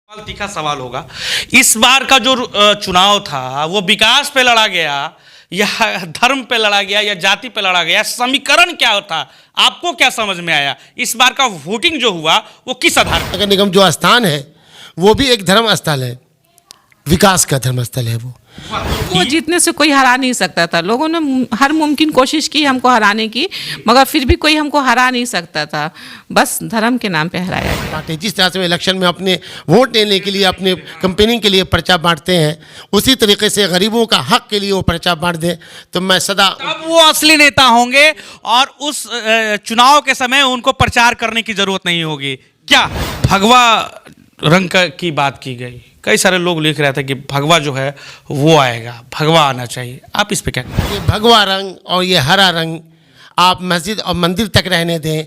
तीखा सवाल होगा। इस बार का जो चुनाव था वो विकास पे लड़ा गया या धर्म पे लड़ा गया या जाति पे लड़ा गया, समीकरण क्या था, आपको क्या समझ में आया? इस बार का वोटिंग जो हुआ वो किस आधार पर? नगर निगम जो स्थान है वो भी एक धर्म स्थल है, विकास का धर्म स्थल है वो जीतने से कोई हरा नहीं सकता था। लोगों ने हर मुमकिन कोशिश की हमको हराने की, मगर फिर भी कोई हमको हरा नहीं सकता था। बस धर्म के नाम पे हराया गया। जिस तरह से इलेक्शन में अपने वोट लेने के लिए, अपने कंपेनिंग के लिए पर्चा बांटते हैं, उसी तरीके से गरीबों का हक के लिए वो पर्चा बांट दें, तो मैं सदा अब वो असली नेता होंगे और उस चुनाव के समय उनको प्रचार करने की जरूरत नहीं होगी। क्या भगवा रंग की बात की गई? कई सारे लोग लिख रहे थे कि भगवा जो है वो आएगा, भगवा आना चाहिए, आप इस पे क्या कहेंगे? ये भगवा रंग और ये हरा रंग आप मस्जिद और मंदिर तक रहने दें।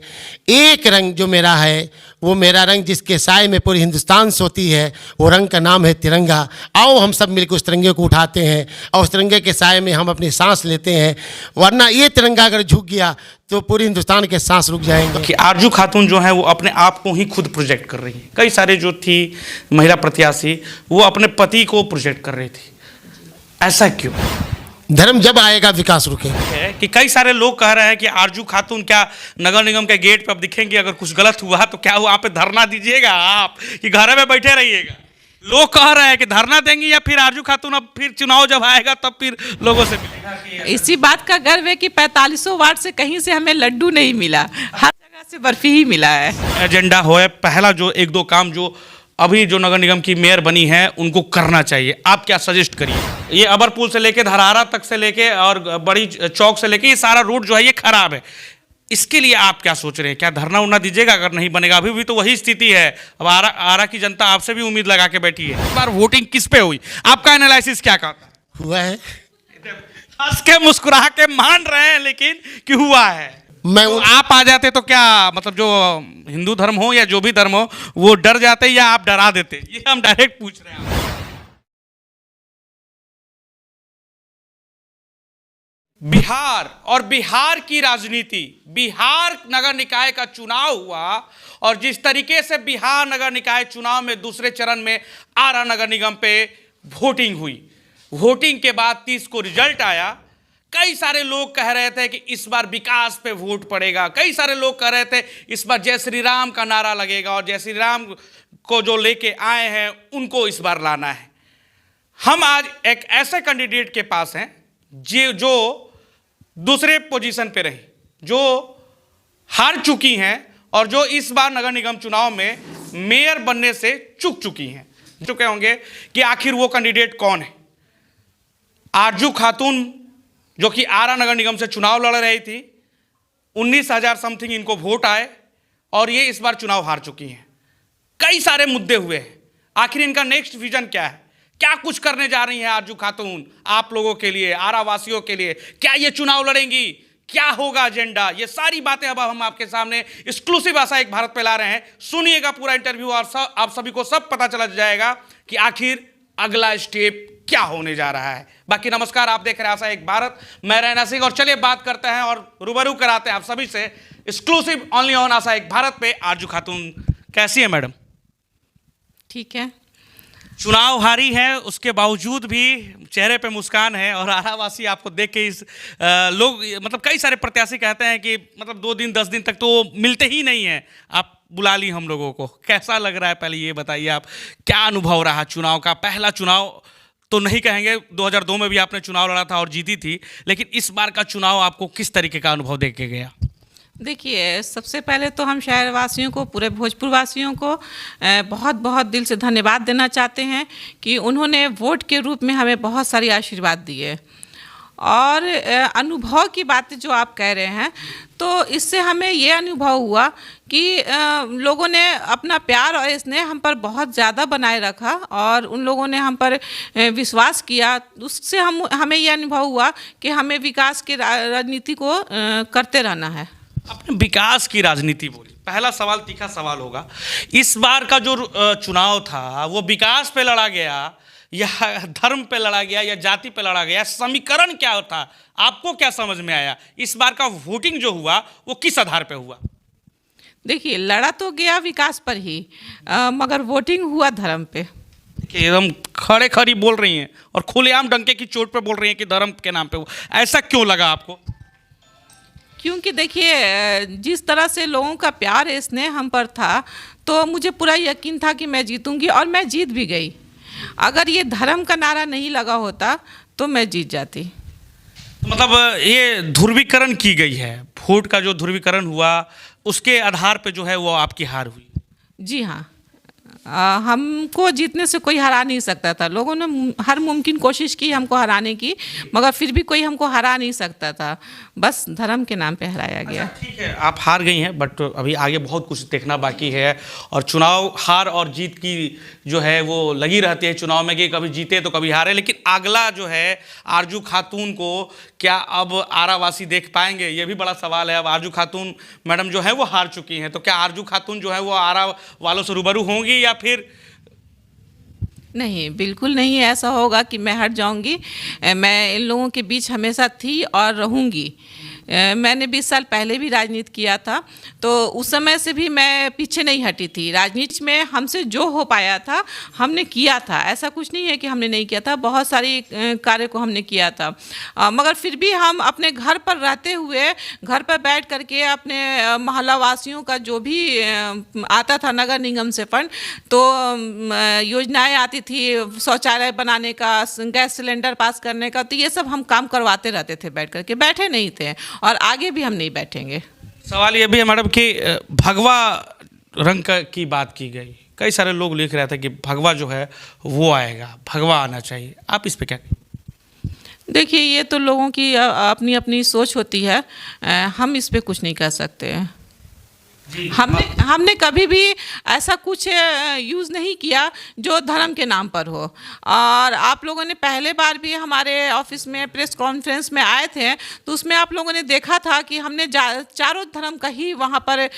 एक रंग जो मेरा है वो मेरा रंग जिसके साए में पूरी हिंदुस्तान सोती है, वो रंग का नाम है तिरंगा। आओ हम सब मिलकर उस तिरंगे को उठाते हैं और उस तिरंगे के साए में हम अपनी सांस लेते हैं, वरना ये तिरंगा अगर झुक गया तो पूरी हिंदुस्तान के सांस रुक जाएंगे। कि आरजू खातून जो है वो अपने आप को ही खुद प्रोजेक्ट कर रही है। कई सारे जो थी महिला प्रत्याशी वो अपने पति को प्रोजेक्ट कर रही थी, ऐसा क्यों? धर्म जब आएगा विकास रुकेगा। है कि कई सारे लोग कह रहे हैं कि आरजू खातून क्या नगर निगम के गेट पे अब दिखेंगे, अगर कुछ गलत हुआ तो क्या वहाँ पे धरना दीजिएगा आप कि घर में बैठे रहिएगा? लोग कह रहे हैं कि धरना देंगे या फिर आरजू खातून अब फिर चुनाव जब आएगा तब फिर लोगों से मिलेगा। इसी बात का गर्व है कि 4500 वार्ड से कहीं से हमें लड्डू नहीं मिला, हर जगह से बर्फी ही मिला है। एजेंडा हो पहला जो एक दो काम जो अभी जो नगर निगम की मेयर बनी है उनको करना चाहिए, आप क्या सजेस्ट करिए? ये अबर पुल से लेके धरहरा तक से लेके और बड़ी चौक से लेके ये सारा रूट जो है ये खराब है, इसके लिए आप क्या सोच रहे हैं? क्या धरना उरना दीजिएगा अगर नहीं बनेगा? अभी भी तो वही स्थिति है। अब आरा की जनता आपसे भी उम्मीद लगा के बैठी है। इस बार वोटिंग किस पे हुई, आपका एनालिसिस क्या कहता हुआ है? हंस के मुस्कुरा के मान रहे हैं लेकिन कि हुआ है। मैं तो आप आ जाते तो क्या मतलब जो हिंदू धर्म हो या जो भी धर्म हो वो डर जाते या आप डरा देते? ये हम डायरेक्ट पूछ रहे हैं। बिहार और बिहार की राजनीति, बिहार नगर निकाय का चुनाव हुआ और जिस तरीके से बिहार नगर निकाय चुनाव में दूसरे चरण में आरा नगर निगम पे वोटिंग हुई, वोटिंग के बाद 30 को रिजल्ट आया। कई सारे लोग कह रहे थे कि इस बार विकास पे वोट पड़ेगा, कई सारे लोग कह रहे थे इस बार जय श्री राम का नारा लगेगा और जय श्री राम को जो लेके आए हैं उनको इस बार लाना है। हम आज एक ऐसे कैंडिडेट के पास हैं जो दूसरे पोजीशन पे रही, जो हार चुकी हैं और जो इस बार नगर निगम चुनाव में मेयर बनने से चूक चुकी हैं। चुके होंगे कि आखिर वो कैंडिडेट कौन है। आरजू खातून जो कि आरा नगर निगम से चुनाव लड़ रही थी, 19,000 समथिंग इनको वोट आए और ये इस बार चुनाव हार चुकी हैं। कई सारे मुद्दे हुए हैं, आखिर इनका नेक्स्ट विजन क्या है? क्या कुछ करने जा रही हैं आरजू खातून आप लोगों के लिए, आरा वासियों के लिए? क्या ये चुनाव लड़ेंगी? क्या होगा एजेंडा? ये सारी बातें अब हम आपके सामने एक्सक्लूसिव आशा एक भारत पे ला रहे हैं। सुनिएगा पूरा इंटरव्यू और आप सभी को सब पता चला जाएगा कि आखिर अगला स्टेप क्या होने जा रहा है। बाकी नमस्कार, आप देख रहे हैं आशा एक भारत, मैं रैना सिंह और चलिए बात करते हैं और रूबरू कराते हैं आप सभी से एक्सक्लूसिव ओनली ऑन आशा एक भारत पे आरजू खातून। कैसी है मैडम? ठीक है। चुनाव हारी है उसके बावजूद भी चेहरे पे मुस्कान है और आरावासी आपको देख के इस लोग मतलब कई सारे प्रत्याशी कहते हैं कि मतलब 2 दिन 10 दिन तक तो मिलते ही नहीं है, आप बुला ली हम लोगों को। कैसा लग रहा है पहले ये बताइए, आप क्या अनुभव रहा चुनाव का? पहला चुनाव तो नहीं कहेंगे, 2002 में भी आपने चुनाव लड़ा था और जीती थी, लेकिन इस बार का चुनाव आपको किस तरीके का अनुभव दे के गया? देखिए, सबसे पहले तो हम शहर वासियों को, पूरे भोजपुर वासियों को बहुत बहुत दिल से धन्यवाद देना चाहते हैं कि उन्होंने वोट के रूप में हमें बहुत सारी आशीर्वाद दिए। और अनुभव की बातें जो आप कह रहे हैं, तो इससे हमें ये अनुभव हुआ कि लोगों ने अपना प्यार और स्नेह हम पर बहुत ज़्यादा बनाए रखा और उन लोगों ने हम पर विश्वास किया। उससे हमें ये अनुभव हुआ कि हमें विकास की राजनीति को करते रहना है। अपने विकास की राजनीति बोली, पहला सवाल तीखा सवाल होगा। इस बार का जो चुनाव था वो विकास पे लड़ा गया या धर्म पे लड़ा गया या जाति पे लड़ा गया, समीकरण क्या था, आपको क्या समझ में आया? इस बार का वोटिंग जो हुआ वो किस आधार पे हुआ? देखिए, लड़ा तो गया विकास पर ही, मगर वोटिंग हुआ धर्म पे। कि एकदम खड़े खड़ी बोल रही हैं और खुलेआम डंके की चोट पे बोल रही हैं कि धर्म के नाम पे वो, ऐसा क्यों लगा आपको? क्योंकि देखिए, जिस तरह से लोगों का प्यार स्नेह हम पर था, तो मुझे पूरा यकीन था कि मैं जीतूंगी, और मैं जीत भी गई। अगर ये धर्म का नारा नहीं लगा होता तो मैं जीत जाती। मतलब ये ध्रुवीकरण की गई है, वोट का जो ध्रुवीकरण हुआ उसके आधार पे जो है वो आपकी हार हुई। जी हाँ, हमको जीतने से कोई हरा नहीं सकता था। लोगों ने हर मुमकिन कोशिश की हमको हराने की, मगर फिर भी कोई हमको हरा नहीं सकता था। बस धर्म के नाम पे हराया गया। ठीक है, आप हार गई हैं, बट अभी आगे बहुत कुछ देखना बाकी है। और चुनाव हार और जीत की जो है वो लगी रहती है चुनाव में, कि कभी जीते तो कभी हारे। लेकिन अगला जो है आरजू खातून को क्या अब आरावासी देख पाएंगे, ये भी बड़ा सवाल है। अब आरजू खातून मैडम जो है वो हार चुकी हैं, तो क्या आरजू खातून जो है वो आरा वालों से रूबरू होंगी, या फिर? नहीं, बिल्कुल नहीं ऐसा होगा कि मैं हट जाऊंगी। मैं इन लोगों के बीच हमेशा थी और रहूंगी। मैंने 20 साल पहले भी राजनीति किया था, तो उस समय से भी मैं पीछे नहीं हटी थी। राजनीति में हमसे जो हो पाया था हमने किया था, ऐसा कुछ नहीं है कि हमने नहीं किया था। बहुत सारी कार्य को हमने किया था, मगर फिर भी हम अपने घर पर रहते हुए, घर पर बैठ करके अपने मोहल्ला वासियों का जो भी आता था नगर निगम से फंड, तो योजनाएं आती थी शौचालय बनाने का, गैस सिलेंडर पास करने का, तो ये सब हम काम करवाते रहते थे बैठ करके। बैठे नहीं थे और आगे भी हम नहीं बैठेंगे। सवाल ये भी है मैडम कि भगवा रंग की बात की गई, कई सारे लोग लिख रहे थे कि भगवा जो है वो आएगा, भगवा आना चाहिए, आप इस पे क्या कहें? देखिए, ये तो लोगों की अपनी अपनी सोच होती है, हम इस पे कुछ नहीं कह सकते। हमने कभी भी ऐसा कुछ यूज़ नहीं किया जो धर्म के नाम पर हो। और आप लोगों ने पहले बार भी हमारे ऑफिस में प्रेस कॉन्फ्रेंस में आए थे, तो उसमें आप लोगों ने देखा था कि हमने चारों धर्म का ही वहाँ पर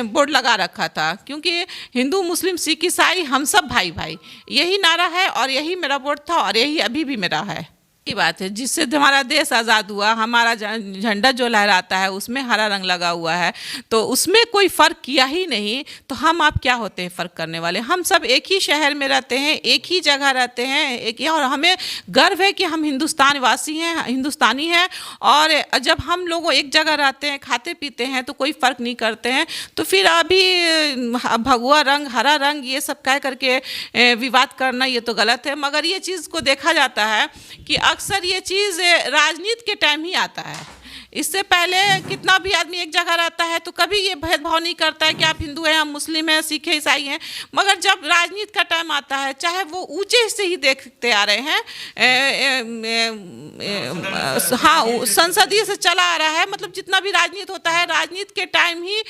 बोर्ड लगा रखा था, क्योंकि हिंदू मुस्लिम सिख ईसाई हम सब भाई भाई, यही नारा है और यही मेरा बोर्ड था और यही अभी भी मेरा है। की बात है, जिससे हमारा देश आज़ाद हुआ, हमारा झंडा जो लहराता है उसमें हरा रंग लगा हुआ है, तो उसमें कोई फ़र्क किया ही नहीं, तो हम आप क्या होते हैं फ़र्क करने वाले? हम सब एक ही शहर में रहते हैं, एक ही जगह रहते हैं, एक ही, और हमें गर्व है कि हम हिंदुस्तान वासी हैं, हिंदुस्तानी हैं। और जब हम लोग एक जगह रहते हैं, खाते पीते हैं, तो कोई फ़र्क नहीं करते हैं। तो फिर अभी भगवा रंग, हरा रंग, ये सब कह करके विवाद करना, ये तो गलत है। मगर ये चीज़ को देखा जाता है कि अक्सर ये चीज़ राजनीति के टाइम ही आता है। इससे पहले कितना भी आदमी एक जगह रहता है तो कभी ये भेदभाव नहीं करता है कि आप हिंदू हैं, हम मुस्लिम हैं, सिख हैं, ईसाई हैं। मगर जब राजनीति का टाइम आता है, चाहे वो ऊंचे से ही देखते आ रहे हैं, हाँ, संसदीय से चला आ रहा है, मतलब जितना भी राजनीति होता है, राजनीति के टाइम ही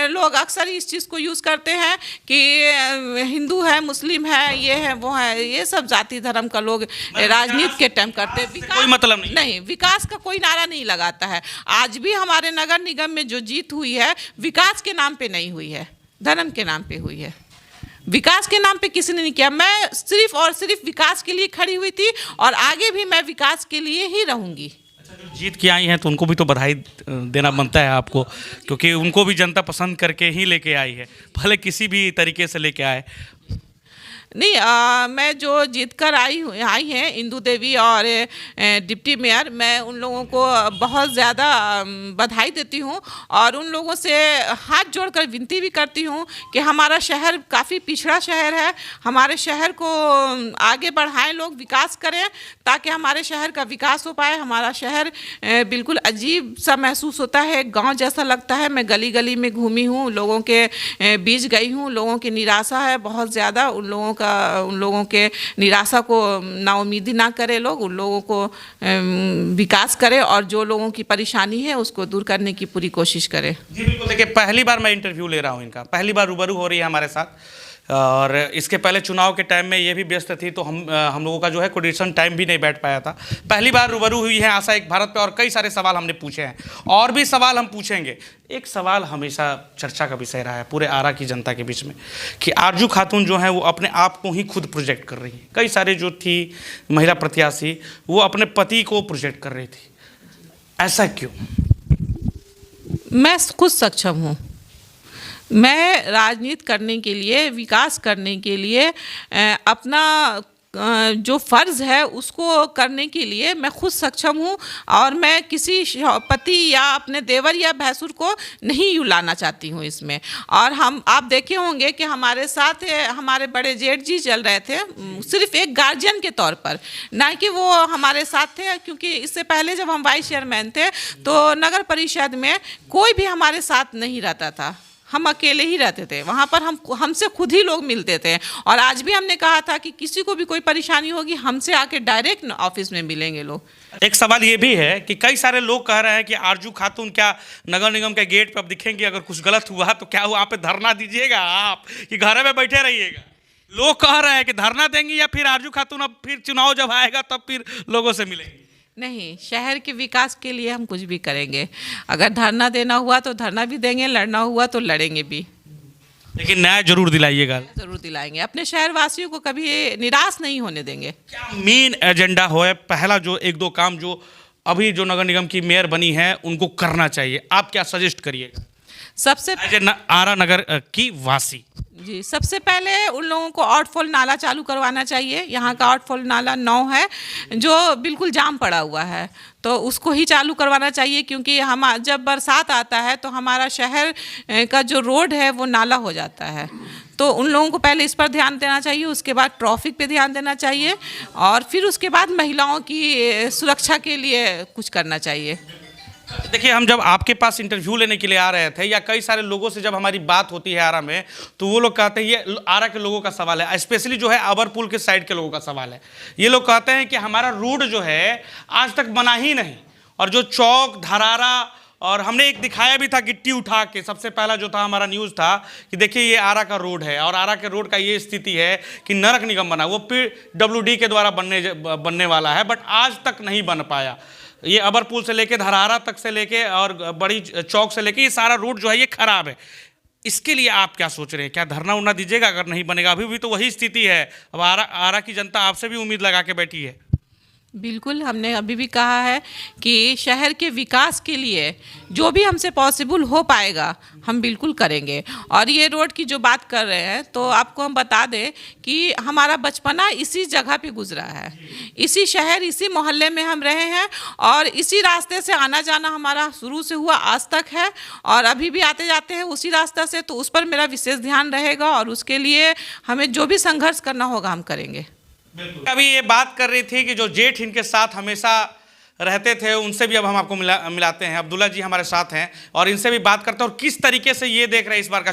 लोग अक्सर इस चीज़ को यूज़ करते हैं कि हिंदू है, मुस्लिम है, ये है, वो है, ये सब जाति धर्म का लोग राजनीति के टाइम करते हैं। कोई मतलब नहीं, विकास का कोई नारा नहीं लगाता है। आज भी हमारे नगर निगम में जो जीत हुई है, विकास के नाम पे नहीं हुई है, धर्म के नाम पे हुई है। विकास के नाम पे किसी ने नहीं किया। मैं सिर्फ और सिर्फ विकास के लिए खड़ी हुई थी और आगे भी मैं विकास के लिए ही रहूंगी। जो जीत के आई हैं तो उनको भी तो बधाई देना बनता है आपको, क्योंकि उनको भी जनता पसंद करके ही लेके आई है, भले किसी भी तरीके से लेके आए। नहीं, मैं जो जीत कर आई हैं इंदू देवी और डिप्टी मेयर, मैं उन लोगों को बहुत ज़्यादा बधाई देती हूँ और उन लोगों से हाथ जोड़कर विनती भी करती हूँ कि हमारा शहर काफ़ी पिछड़ा शहर है, हमारे शहर को आगे बढ़ाएं, लोग विकास करें ताकि हमारे शहर का विकास हो पाए। हमारा शहर बिल्कुल अजीब सा महसूस होता है, गांव जैसा लगता है। मैं गली गली में घूमी हूँ, लोगों के बीच गई हूँ, लोगों की निराशा है बहुत ज़्यादा। उन लोगों के निराशा को नाउमीदी ना करे, लोग उन लोगों को विकास करे और जो लोगों की परेशानी है उसको दूर करने की पूरी कोशिश करे। जी बिल्कुल, देखिए पहली बार मैं इंटरव्यू ले रहा हूँ इनका, पहली बार रूबरू हो रही है हमारे साथ, और इसके पहले चुनाव के टाइम में ये भी व्यस्त थी, तो हम लोगों का जो है कोऑर्डिनेशन टाइम भी नहीं बैठ पाया था। पहली बार रूबरू हुई है आशा एक भारत पे, और कई सारे सवाल हमने पूछे हैं और भी सवाल हम पूछेंगे। एक सवाल हमेशा चर्चा का विषय रहा है पूरे आरा की जनता के बीच में कि आरजू खातून जो है वो अपने आप को ही खुद प्रोजेक्ट कर रही है। कई सारे जो थी महिला प्रत्याशी वो अपने पति को प्रोजेक्ट कर रही थी, ऐसा क्यों? मैं खुद सक्षम हूँ, मैं राजनीति करने के लिए, विकास करने के लिए अपना जो फ़र्ज़ है उसको करने के लिए मैं खुद सक्षम हूँ और मैं किसी पति या अपने देवर या भैंसुर को नहीं लाना चाहती हूँ इसमें। और आप देखे होंगे कि हमारे साथ हमारे बड़े जेठ जी चल रहे थे सिर्फ एक गार्जियन के तौर पर, ना कि वो हमारे साथ थे, क्योंकि इससे पहले जब हम वाइस चेयरमैन थे तो नगर परिषद में कोई भी हमारे साथ नहीं रहता था, हम अकेले ही रहते थे वहाँ पर। हमसे खुद ही लोग मिलते थे और आज भी हमने कहा था कि किसी को भी कोई परेशानी होगी हमसे आके डायरेक्ट ऑफिस में मिलेंगे लोग। एक सवाल ये भी है कि कई सारे लोग कह रहे हैं कि आरजू खातून क्या नगर निगम के गेट पर अब दिखेंगे, अगर कुछ गलत हुआ तो क्या वहाँ पे धरना दीजिएगा आप कि घर में बैठे रहिएगा? लोग कह रहे हैं कि धरना देंगी या फिर आरजू खातून अब फिर चुनाव जब आएगा तब फिर लोगों से मिलेंगी? नहीं, शहर के विकास के लिए हम कुछ भी करेंगे। अगर धरना देना हुआ तो धरना भी देंगे, लड़ना हुआ तो लड़ेंगे भी, लेकिन न्याय जरूर दिलाइएगा। जरूर दिलाएंगे। अपने शहर वासियों को कभी निराश नहीं होने देंगे। क्या मेन एजेंडा हो है, पहला जो एक दो काम जो अभी जो नगर निगम की मेयर बनी है उनको करना चाहिए, आप क्या सजेस्ट करिएगा सबसे आरा नगर की वासी? जी, सबसे पहले उन लोगों को आउटफॉल नाला चालू करवाना चाहिए। यहाँ का आउटफॉल नाला 9 है जो बिल्कुल जाम पड़ा हुआ है, तो उसको ही चालू करवाना चाहिए, क्योंकि हम जब बरसात आता है तो हमारा शहर का जो रोड है वो नाला हो जाता है। तो उन लोगों को पहले इस पर ध्यान देना चाहिए, उसके बाद ट्रैफिक पे ध्यान देना चाहिए और फिर उसके बाद महिलाओं की सुरक्षा के लिए कुछ करना चाहिए। देखिए, हम जब आपके पास इंटरव्यू लेने के लिए आ रहे थे या कई सारे लोगों से जब हमारी बात होती है आरा में, तो वो लोग कहते हैं, ये आरा के लोगों का सवाल है, स्पेशली जो है अबर पुल के साइड के लोगों का सवाल है। ये लोग कहते हैं कि हमारा रोड जो है आज तक बना ही नहीं, और जो चौक धरारा, और हमने एक दिखाया भी था गिट्टी उठा के, सबसे पहला जो था हमारा न्यूज़ था कि देखिए ये आरा का रोड है और आरा के रोड का ये स्थिति है कि नरक निगम बना, वो PWD के द्वारा बनने वाला है, बट आज तक नहीं बन पाया। ये अबर पुल से लेके धरारा तक से लेके और बड़ी चौक से लेके ये सारा रूट जो है ये खराब है। इसके लिए आप क्या सोच रहे हैं? क्या धरना उरना दीजिएगा अगर नहीं बनेगा? अभी भी तो वही स्थिति है। अब आरा की जनता आपसे भी उम्मीद लगा के बैठी है। बिल्कुल, हमने अभी भी कहा है कि शहर के विकास के लिए जो भी हमसे पॉसिबल हो पाएगा हम बिल्कुल करेंगे। और ये रोड की जो बात कर रहे हैं तो आपको हम बता दें कि हमारा बचपना इसी जगह पे गुजरा है, इसी शहर इसी मोहल्ले में हम रहे हैं और इसी रास्ते से आना जाना हमारा शुरू से हुआ आज तक है और अभी भी आते जाते हैं उसी रास्ते से। तो उस पर मेरा विशेष ध्यान रहेगा और उसके लिए हमें जो भी संघर्ष करना होगा हम करेंगे। अभी ये बात कर रही थी कि जो जेठ इनके साथ हमेशा रहते थे उनसे भी अब हम आपको मिलाते हैं। अब्दुल्ला जी हमारे साथ हैं और इनसे भी बात करते हैं और किस तरीके से ये देख रहे हैं इस बार का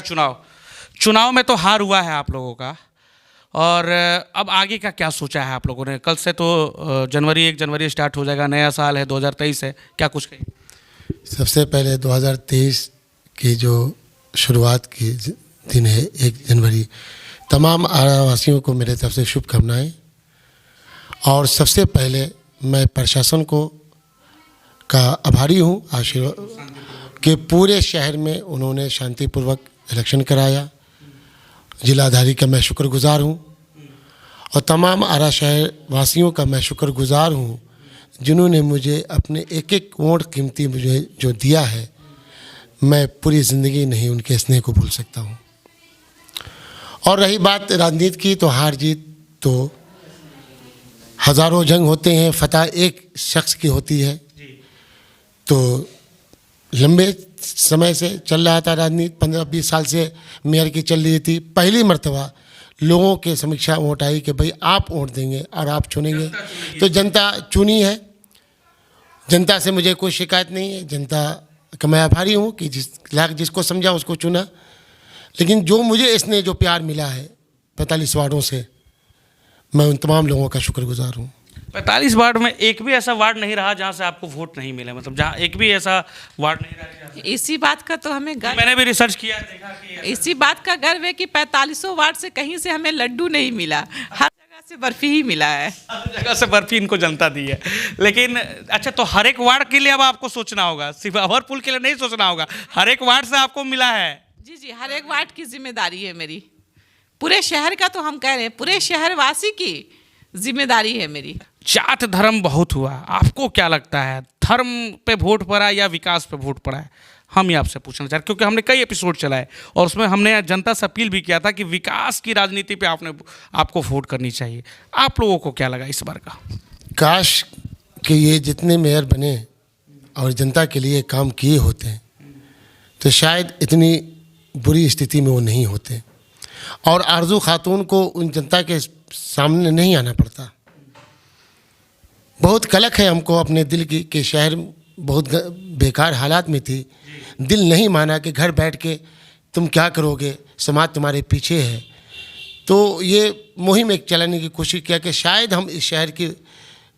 चुनाव में तो हार हुआ है आप लोगों का, और अब आगे का क्या सोचा है आप लोगों ने? कल से तो 1 जनवरी स्टार्ट हो जाएगा, नया साल है, 2023 है, क्या कुछ कहें? सबसे पहले 2023 की जो शुरुआत की दिन है 1 जनवरी, तमाम आरावासियों को मेरे तरफ से शुभकामनाएं। और सबसे पहले मैं प्रशासन को का आभारी हूँ आशीर्वाद कि पूरे शहर में उन्होंने शांतिपूर्वक इलेक्शन कराया। जिलाधिकारी का मैं शुक्रगुजार हूँ और तमाम आरा शहर वासियों का मैं शुक्रगुजार हूँ जिन्होंने मुझे अपने एक एक वोट कीमती मुझे जो दिया है, मैं पूरी ज़िंदगी नहीं उनके स्नेह को भूल सकता हूँ। और रही बात राजनीति की, तो हार जीत तो हज़ारों जंग होते हैं, फतह एक शख्स की होती है। तो लंबे समय से चल रहा था राजनीति, 15-20 साल से मेयर की चल रही थी। पहली मर्तबा लोगों के समीक्षा वोट आई कि भाई आप वोट देंगे और आप चुनेंगे, तो जनता चुनी है। जनता से मुझे कोई शिकायत नहीं है, जनता का मैं आभारी हूँ कि जिसको समझा उसको चुना। लेकिन जो मुझे इसने जो प्यार मिला है 45 वार्डों से, मैं उन तमाम लोगों का शुक्रगुजार हूँ। 45 वार्ड में एक भी ऐसा वार्ड नहीं रहा जहाँ से आपको वोट नहीं मिला, मतलब जहाँ एक भी ऐसा वार्ड नहीं रहा? इसी बात का तो हमें गर्व, मैंने भी रिसर्च किया, देखा कि इसी बात का गर्व है कि 45 वार्ड से कहीं से हमें लड्डू नहीं मिला, हर जगह से बर्फी ही मिला है। हर जगह से बर्फी इनको जनता दी है। लेकिन अच्छा, तो हर एक वार्ड के लिए अब आपको सोचना होगा, सिर्फ अवर पुल के लिए नहीं सोचना होगा, हर एक वार्ड से आपको मिला है। जी, हर एक वार्ड की जिम्मेदारी है मेरी, पूरे शहर का, तो हम कह रहे हैं पूरे शहरवासी की जिम्मेदारी है मेरी। जात धर्म बहुत हुआ, आपको क्या लगता है, धर्म पे वोट पड़ा या विकास पे वोट पड़ा है? हम ये आपसे पूछना चाह रहे, क्योंकि हमने कई एपिसोड चलाए और उसमें हमने जनता से अपील भी किया था कि विकास की राजनीति पे आपको वोट करनी चाहिए। आप लोगों को क्या लगा इस बार का? काश कि ये जितने मेयर बने और जनता के लिए काम किए होते तो शायद इतनी बुरी स्थिति में वो नहीं होते और आरजू खातून को उन जनता के सामने नहीं आना पड़ता। बहुत कलक है हमको अपने दिल की कि शहर बहुत बेकार हालात में थी, दिल नहीं माना कि घर बैठ के तुम क्या करोगे, समाज तुम्हारे पीछे है। तो ये मुहिम एक चलाने की कोशिश किया कि शायद हम इस शहर की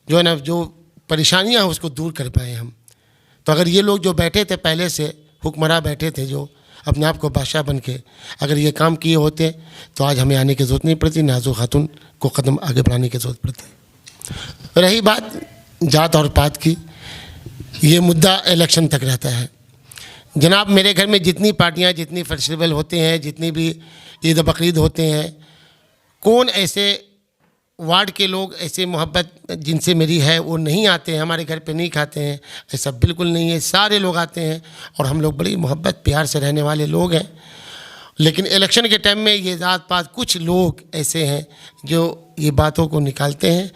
जो है ना जो परेशानियां हैं उसको दूर कर पाए हम। तो अगर ये लोग जो बैठे थे पहले से हुक्मरान बैठे थे जो अपने आप को बादशाह बन के, अगर ये काम किए होते तो आज हमें आने की ज़रूरत नहीं पड़ती, नाज़ो खातून को कदम आगे बढ़ाने की ज़रूरत पड़ती। रही बात जात और पात की, ये मुद्दा इलेक्शन तक रहता है। जनाब मेरे घर में जितनी पार्टियां, जितनी फेस्टिवल होते हैं, जितनी भी ईद बकरीद होते हैं, कौन ऐसे वार्ड के लोग ऐसे मोहब्बत जिनसे मेरी है वो नहीं आते हैं, हमारे घर पे नहीं खाते हैं? ऐसा बिल्कुल नहीं है, सारे लोग आते हैं और हम लोग बड़ी मोहब्बत प्यार से रहने वाले लोग हैं। लेकिन इलेक्शन के टाइम में ये जात पात कुछ लोग ऐसे हैं जो ये बातों को निकालते हैं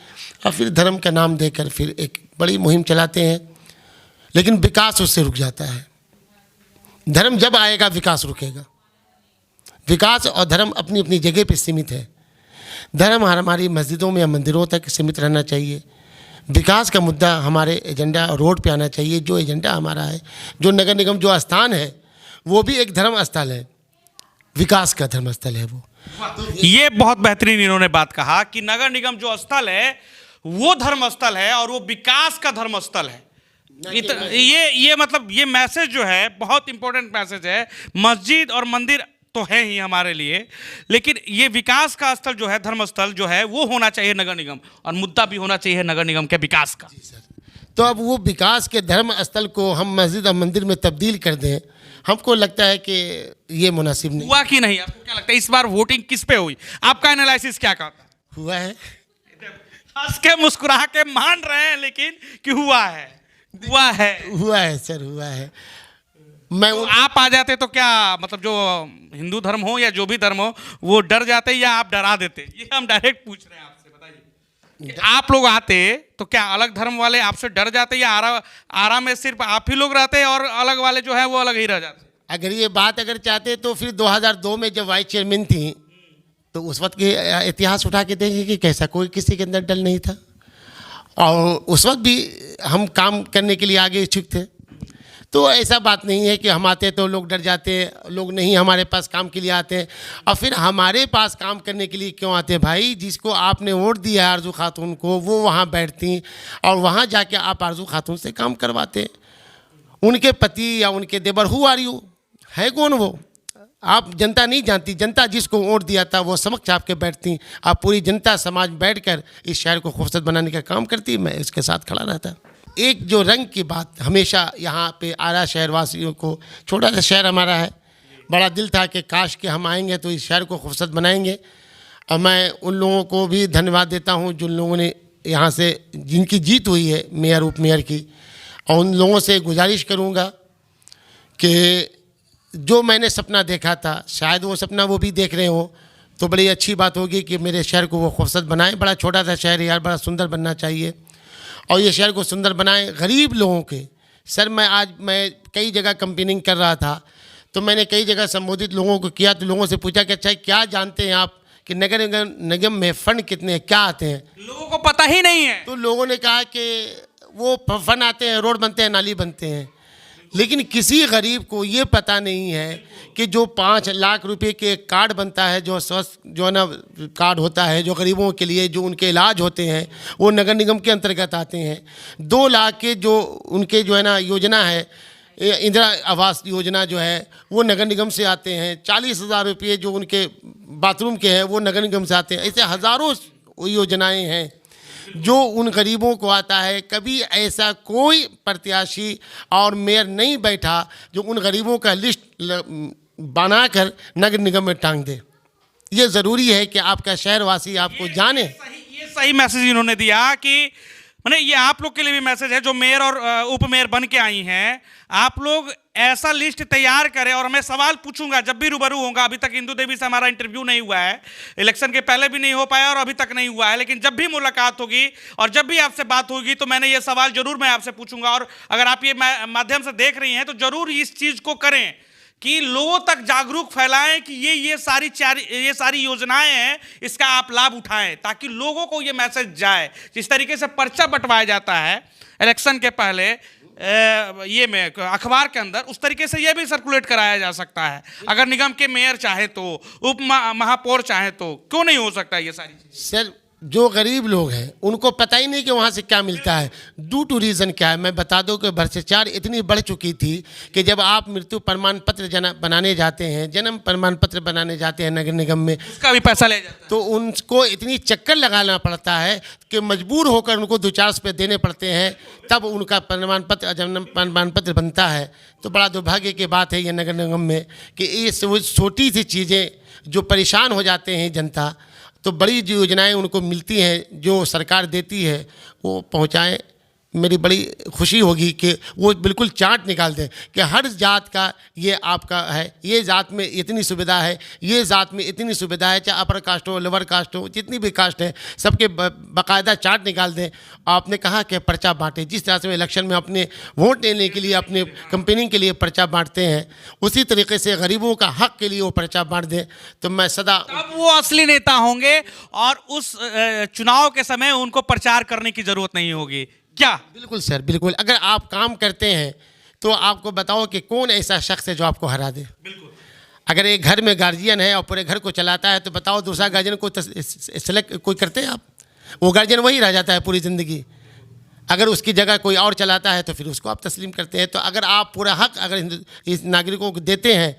और फिर धर्म का नाम देकर फिर एक बड़ी मुहिम चलाते हैं, लेकिन विकास उससे रुक जाता है। धर्म जब आएगा विकास रुकेगा। विकास और धर्म अपनी अपनी जगह पे सीमित है। धर्म हमारी मस्जिदों में या मंदिरों तक सीमित रहना चाहिए। विकास का मुद्दा हमारे एजेंडा रोड पे आना चाहिए। जो एजेंडा हमारा है, जो नगर निगम जो स्थान है वो भी एक धर्म स्थल है, विकास का धर्म स्थल है वो। ये बहुत बेहतरीन इन्होंने बात कहा कि नगर निगम जो स्थल है वो धर्म स्थल है और वो विकास का धर्म स्थल है। ये मतलब ये मैसेज जो है बहुत इंपॉर्टेंट मैसेज है। मस्जिद और मंदिर तो है ही हमारे लिए, लेकिन ये विकास का स्थल जो है, धर्म स्थल जो है वो होना चाहिए नगर निगम, और मुद्दा भी होना चाहिए नगर निगम के विकास का। तो अब वो विकास के धर्म स्थल को हम मस्जिद और मंदिर में तब्दील कर दें, हमको लगता है कि ये मुनासिब नहीं। हुआ कि नहीं? आपको क्या लगता है इस बार वोटिंग किस पे हुई? आपका एनालिसिस क्या कहता है? हुआ है। हंस के मुस्कुरा के मान रहे हैं लेकिन कि हुआ है। हुआ है सर, हुआ है। मैं तो आप आ जाते तो क्या मतलब जो हिंदू धर्म हो या जो भी धर्म हो वो डर जाते या आप डरा देते? ये हम डायरेक्ट पूछ रहे हैं आपसे, बताइए। आप लोग आते तो क्या अलग धर्म वाले आपसे डर जाते या आरा में सिर्फ आप ही लोग रहते और अलग वाले जो है वो अलग ही रह जाते? अगर ये बात अगर चाहते तो फिर 2002 में जब वाइस चेयरमैन थी तो उस वक्त के इतिहास उठा के देखें कि कैसा कोई किसी के अंदर डर नहीं था, और उस वक्त भी हम काम करने के लिए आगे इच्छुक थे। तो ऐसा बात नहीं है कि हम आते तो लोग डर जाते, लोग नहीं हमारे पास काम के लिए आते। और फिर हमारे पास काम करने के लिए क्यों आते भाई? जिसको आपने वोट दिया है आरजू खातून को, वो वहाँ बैठती और वहाँ जाके आप आरजू खातून से काम करवाते। उनके पति या उनके देवर, हु आर यू, है कौन वो? आप जनता नहीं जानती, जनता जिसको वोट दिया था वो समक्ष आपके बैठती। आप पूरी जनता समाज बैठकर इस शहर को खूबसूरत बनाने का काम करती, मैं इसके साथ खड़ा रहता। एक जो रंग की बात हमेशा यहाँ पे आरा शहरवासियों को, छोटा सा शहर हमारा है, बड़ा दिल था कि काश कि हम आएंगे तो इस शहर को खूबसूरत बनाएंगे। और मैं उन लोगों को भी धन्यवाद देता हूँ जिन लोगों ने यहाँ से, जिनकी जीत हुई है मेयर उप मेयर की, और उन लोगों से गुजारिश करूँगा कि जो मैंने सपना देखा था शायद वो सपना वो भी देख रहे हो, तो बड़ी अच्छी बात होगी कि मेरे शहर को वो खूबसूरत बनाएं। बड़ा छोटा सा शहर है यार, बड़ा सुंदर बनना चाहिए और ये शहर को सुंदर बनाएं गरीब लोगों के। सर मैं कई जगह कंपेनिंग कर रहा था तो मैंने कई जगह संबोधित लोगों को किया, तो लोगों से पूछा कि अच्छा क्या जानते हैं आप कि नगर निगम में फ़ंड कितने हैं, क्या आते हैं? लोगों को पता ही नहीं है। तो लोगों ने कहा कि वो फंड आते हैं, रोड बनते हैं, नाली बनते हैं। लेकिन किसी गरीब को ये पता नहीं है कि जो 5 लाख रुपए के एक कार्ड बनता है, जो स्वास्थ्य जो है ना कार्ड होता है, जो गरीबों के लिए जो उनके इलाज होते हैं वो नगर निगम के अंतर्गत आते हैं। 2 लाख के जो उनके जो है ना योजना है, इंदिरा आवास योजना जो है वो नगर निगम से आते हैं। 40,000 रुपये जो उनके बाथरूम के हैं वो नगर निगम से आते हैं। ऐसे हज़ारों योजनाएं हैं जो उन गरीबों को आता है। कभी ऐसा कोई प्रत्याशी और मेयर नहीं बैठा जो उन गरीबों का लिस्ट बनाकर नगर निगम में टांग दे। ये ज़रूरी है कि आपका शहरवासी आपको जाने। ये सही मैसेज इन्होंने दिया कि माने ये आप लोग के लिए भी मैसेज है जो मेयर और उप मेयर बन के आई हैं। आप लोग ऐसा लिस्ट तैयार करें, और मैं सवाल पूछूंगा जब भी रूबरू होगा। अभी तक इंदु देवी से हमारा इंटरव्यू नहीं हुआ है, इलेक्शन के पहले भी नहीं हो पाया और अभी तक नहीं हुआ है, लेकिन जब भी मुलाकात होगी और जब भी आपसे बात होगी तो मैंने ये सवाल जरूर मैं आपसे पूछूंगा। और अगर आप ये माध्यम से देख रही हैं तो जरूर इस चीज को करें कि लोगों तक जागरूक फैलाएं कि ये सारी योजनाएं हैं, इसका आप लाभ उठाएं, ताकि लोगों को ये मैसेज जाए। जिस तरीके से पर्चा बंटवाया जाता है इलेक्शन के पहले ये में अखबार के अंदर, उस तरीके से ये भी सर्कुलेट कराया जा सकता है। अगर निगम के मेयर चाहे तो, उप महापौर चाहे तो, क्यों नहीं हो सकता ये सारी चीज़? सर, जो गरीब लोग हैं उनको पता ही नहीं कि वहाँ से क्या मिलता है। ड्यू टू रीज़न क्या है, मैं बता दूं कि भ्रष्टाचार इतनी बढ़ चुकी थी कि जब आप मृत्यु प्रमाण पत्र बनाने जाते हैं, जन्म प्रमाण पत्र बनाने जाते हैं नगर निगम में, उसका भी पैसा ले जाता है, तो उनको इतनी चक्कर लगाना पड़ता है कि मजबूर होकर उनको 2-4 रुपये देने पड़ते हैं, तब उनका प्रमाण पत्र, जन्म प्रमाण पत्र बनता है। तो बड़ा दुर्भाग्य की बात है ये नगर निगम में कि ये छोटी सी चीज़ें जो परेशान हो जाते हैं जनता, तो बड़ी जो योजनाएं उनको मिलती हैं जो सरकार देती है वो पहुंचाएं। मेरी बड़ी खुशी होगी कि वो बिल्कुल चार्ट निकाल दें कि हर जात का ये आपका है, ये जात में इतनी सुविधा है, ये जात में इतनी सुविधा है, चाहे अपर कास्ट हो, लोअर कास्ट हो, जितनी भी कास्ट है, सबके बाकायदा चार्ट निकाल दें। आपने कहा कि पर्चा बांटें, जिस तरह से इलेक्शन में अपने वोट लेने के लिए, अपने कंपेनिंग के लिए पर्चा बांटते हैं, उसी तरीके से गरीबों का हक के लिए वो पर्चा बांट दें। तो मैं सदा, अब वो असली नेता होंगे और उस चुनाव के समय उनको प्रचार करने की जरूरत नहीं होगी क्या? बिल्कुल सर, बिल्कुल। अगर आप काम करते हैं तो आपको बताओ कि कौन ऐसा शख्स है जो आपको हरा दे। बिल्कुल। अगर एक घर में गार्जियन है और पूरे घर को चलाता है, तो बताओ दूसरा गार्जियन को सेलेक्ट कोई करते हैं आप? वो गार्जियन वही रह जाता है पूरी ज़िंदगी। अगर उसकी जगह कोई और चलाता है तो फिर उसको आप तस्लीम करते हैं। तो अगर आप पूरा हक अगर इस नागरिकों को देते हैं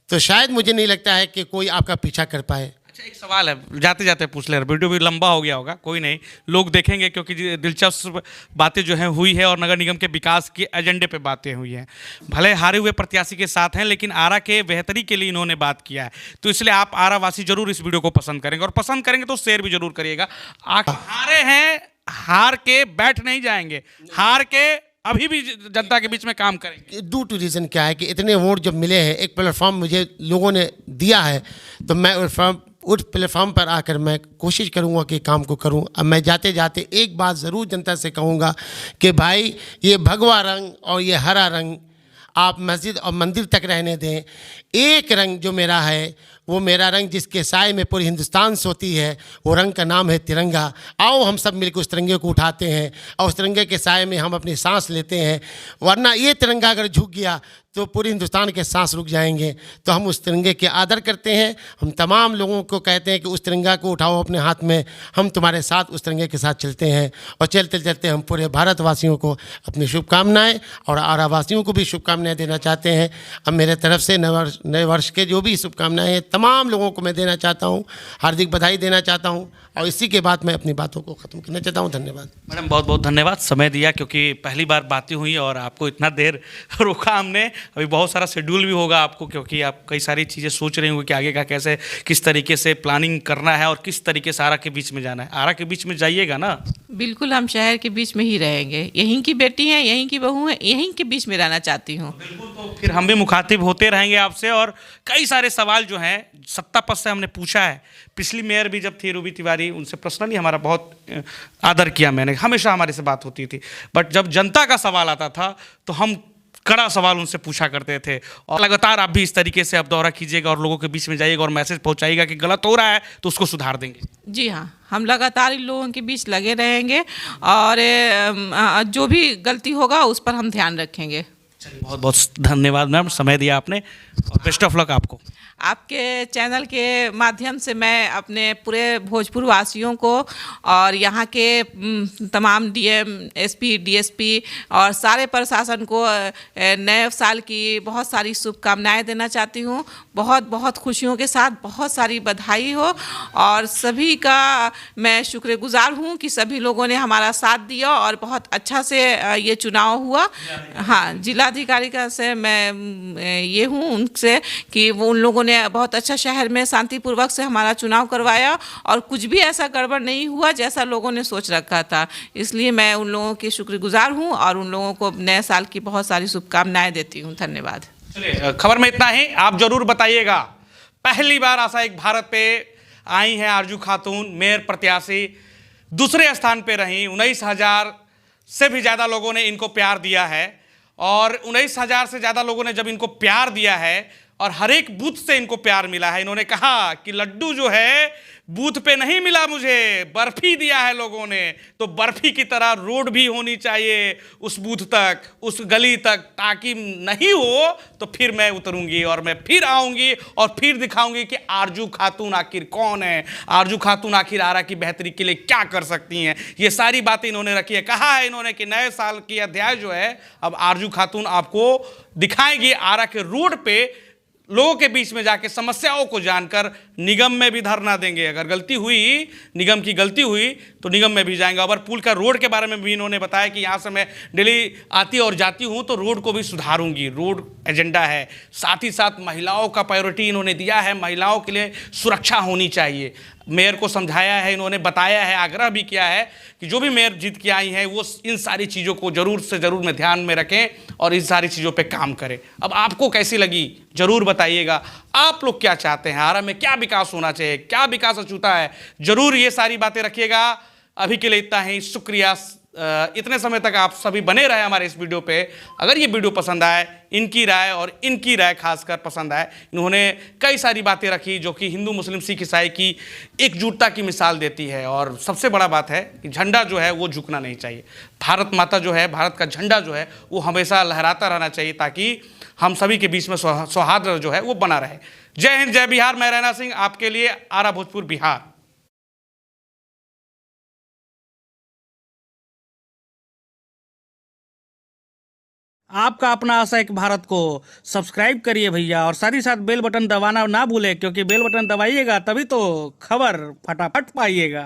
तो शायद मुझे नहीं लगता है कि कोई आपका पीछा कर पाए। अच्छा, एक सवाल है, जाते जाते पूछ ले, वीडियो भी लंबा हो गया होगा, कोई नहीं, लोग देखेंगे क्योंकि दिलचस्प बातें जो हैं हुई है और नगर निगम के विकास के एजेंडे पे बातें हुई हैं। भले हारे हुए प्रत्याशी के साथ हैं, लेकिन आरा के बेहतरी के लिए इन्होंने बात किया है, तो इसलिए आप आरा वासी जरूर इस वीडियो को पसंद करेंगे, और पसंद करेंगे तो शेयर भी जरूर करिएगा। हारे हैं, हार के बैठ नहीं जाएंगे, हार के अभी भी जनता के बीच में काम करेंगे। ड्यू टू रीज़न क्या है कि इतने वोट जब मिले हैं, एक प्लेटफॉर्म मुझे लोगों ने दिया है, तो मैं उस प्लेटफॉर्म पर आकर मैं कोशिश करूंगा कि काम को करूं। अब मैं जाते जाते एक बात ज़रूर जनता से कहूंगा कि भाई, ये भगवा रंग और ये हरा रंग आप मस्जिद और मंदिर तक रहने दें। एक रंग जो मेरा है वो मेरा रंग जिसके साए में पूरी हिंदुस्तान सोती है, वो रंग का नाम है तिरंगा। आओ हम सब मिलकर उस तिरंगे को उठाते हैं और उस तिरंगे के साए में हम अपनी सांस लेते हैं, वरना ये तिरंगा अगर झुक गया तो पूरे हिंदुस्तान के सांस रुक जाएंगे। तो हम उस तिरंगे के आदर करते हैं। हम तमाम लोगों को कहते हैं कि उस तिरंगा को उठाओ अपने हाथ में, हम तुम्हारे साथ उस तिरंगे के साथ चलते हैं। और चलते चलते हम पूरे भारतवासियों को अपनी शुभकामनाएं और आरावासियों को भी शुभकामनाएं देना चाहते हैं। अब मेरे तरफ से नए वर्ष के जो भी शुभकामनाएं हैं तमाम लोगों को मैं देना चाहता हूँ, हार्दिक बधाई देना चाहता हूँ, और इसी के बाद मैं अपनी बातों को ख़त्म करना चाहता हूँ। धन्यवाद मैडम, बहुत बहुत धन्यवाद, समय दिया, क्योंकि पहली बार बातें हुई और आपको इतना देर रोका हमने। अभी बहुत सारा शेड्यूल भी होगा आपको, क्योंकि आप कई सारी चीज़ें सोच रहे होंगे कि आगे का कैसे, किस तरीके से प्लानिंग करना है और किस तरीके से आरा के बीच में जाना है। आरा के बीच में जाइएगा ना? बिल्कुल, हम शहर के बीच में ही रहेंगे। यहीं की बेटी हैं, यहीं की बहू हैं, यहीं के बीच में रहना चाहती हूँ। बिल्कुल, तो फिर हम भी मुखातिब होते रहेंगे आपसे, और कई सारे सवाल जो हैं सत्ता पक्ष से हमने पूछा है। पिछली मेयर भी जब थी रूबी तिवारी, उनसे पर्सनली हमारा बहुत आदर किया मैंने, हमेशा हमारे से बात होती थी, बट जब जनता का सवाल आता था तो हम कड़ा सवाल उनसे पूछा करते थे। और लगातार आप भी इस तरीके से अब दौरा कीजिएगा और लोगों के बीच में जाइएगा और मैसेज पहुंचाइएगा कि गलत हो रहा है तो उसको सुधार देंगे। जी हाँ, हम लगातार इन लोगों के बीच लगे रहेंगे और जो भी गलती होगा उस पर हम ध्यान रखेंगे। चलिए, बहुत बहुत धन्यवाद मैम, समय दिया आपने, और बेस्ट ऑफ लक आपको। आपके चैनल के माध्यम से मैं अपने पूरे भोजपुर वासियों को और यहाँ के तमाम डीएम, एसपी, डीएसपी और सारे प्रशासन को नए साल की बहुत सारी शुभकामनाएं देना चाहती हूँ। बहुत बहुत खुशियों के साथ बहुत सारी बधाई हो, और सभी का मैं शुक्रगुजार हूँ कि सभी लोगों ने हमारा साथ दिया और बहुत अच्छा से ये चुनाव हुआ। हाँ, जिलाधिकारी का से मैं ये हूँ उनसे कि वो उन लोगों उन्होंने बहुत अच्छा शहर में शांतिपूर्वक से हमारा चुनाव करवाया और कुछ भी ऐसा गड़बड़ नहीं हुआ जैसा लोगों ने सोच रखा था। इसलिए मैं उन लोगों की शुक्रगुजार हूँ और उन लोगों को नए साल की बहुत सारी शुभकामनाएं देती हूँ। धन्यवाद। चलिए, खबर में इतना ही। आप जरूर बताइएगा, पहली बार आशा एक भारत पे आई हैं आरजू खातून, मेयर प्रत्याशी, दूसरे स्थान पे रहीं। 19,000 से भी ज़्यादा लोगों ने इनको प्यार दिया है और 19,000 से ज़्यादा लोगों ने जब इनको प्यार दिया है और हर एक बूथ से इनको प्यार मिला है, इन्होंने कहा कि लड्डू जो है बूथ पे नहीं मिला, मुझे बर्फी दिया है लोगों ने, तो बर्फी की तरह रोड भी होनी चाहिए उस बूथ तक, उस गली तक, ताकि नहीं हो तो फिर मैं उतरूंगी और मैं फिर आऊंगी और फिर दिखाऊंगी कि आरजू खातून आखिर कौन है, आरजू खातून आखिर आरा की बेहतरी के लिए क्या कर सकती हैं। ये सारी बातें इन्होंने रखी है। कहा है इन्होंने कि नए साल की अध्याय जो है अब आरजू खातून आपको दिखाएगी आरा के रोड पे, लोगों के बीच में जाके समस्याओं को जानकर। निगम में भी धरना देंगे, अगर गलती हुई, निगम की गलती हुई तो निगम में भी जाएंगे। अमरपुल का रोड के बारे में भी इन्होंने बताया कि यहाँ से मैं डेली आती और जाती हूँ तो रोड को भी सुधारूंगी, रोड एजेंडा है। साथ ही साथ महिलाओं का प्रायोरिटी इन्होंने दिया है, महिलाओं के लिए सुरक्षा होनी चाहिए। मेयर को समझाया है, इन्होंने बताया है, आग्रह भी किया है कि जो भी मेयर जीत के आई हैं वो इन सारी चीज़ों को ज़रूर से ज़रूर में ध्यान में रखें और इन सारी चीज़ों पे काम करें। अब आपको कैसी लगी ज़रूर बताइएगा। आप लोग क्या चाहते हैं, आरा में क्या विकास होना चाहिए, क्या विकास अछूता है, ज़रूर ये सारी बातें रखिएगा। अभी के लिए इतना ही, शुक्रिया। इतने समय तक आप सभी बने रहे हमारे इस वीडियो पे। अगर ये वीडियो पसंद आए, इनकी राय खासकर पसंद आए, इन्होंने कई सारी बातें रखी जो कि हिंदू मुस्लिम सिख ईसाई की एकजुटता की मिसाल देती है। और सबसे बड़ा बात है कि झंडा जो है वो झुकना नहीं चाहिए। भारत माता जो है, भारत का झंडा जो है वो हमेशा लहराता रहना चाहिए ताकि हम सभी के बीच में सौहार्द जो है वो बना रहे। जय हिंद, जय बिहार। मैं रैना सिंह आपके लिए, आरा भोजपुर, बिहार। आपका अपना आशा एक भारत को सब्सक्राइब करिए भैया, और साथ ही साथ बेल बटन दबाना ना भूलें, क्योंकि बेल बटन दबाइएगा तभी तो खबर फटाफट पाइएगा।